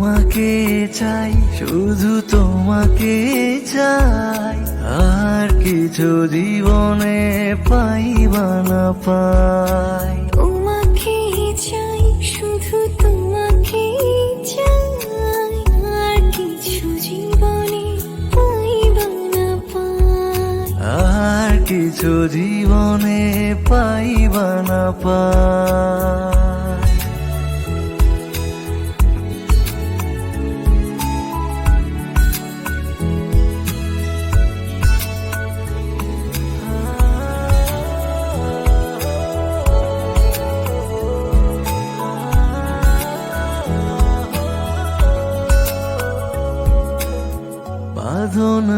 তোমাকে চাই, শুধু তোমাকে চাই, আর কিছু জীবনে পাইবা না পাই। তোমাকে চাই, শুধু তোমাকে চাই, আর কিছু জীবনে পাইবা না পাই। আর কিছু জীবনে পাইবা না পাই। বাঁধন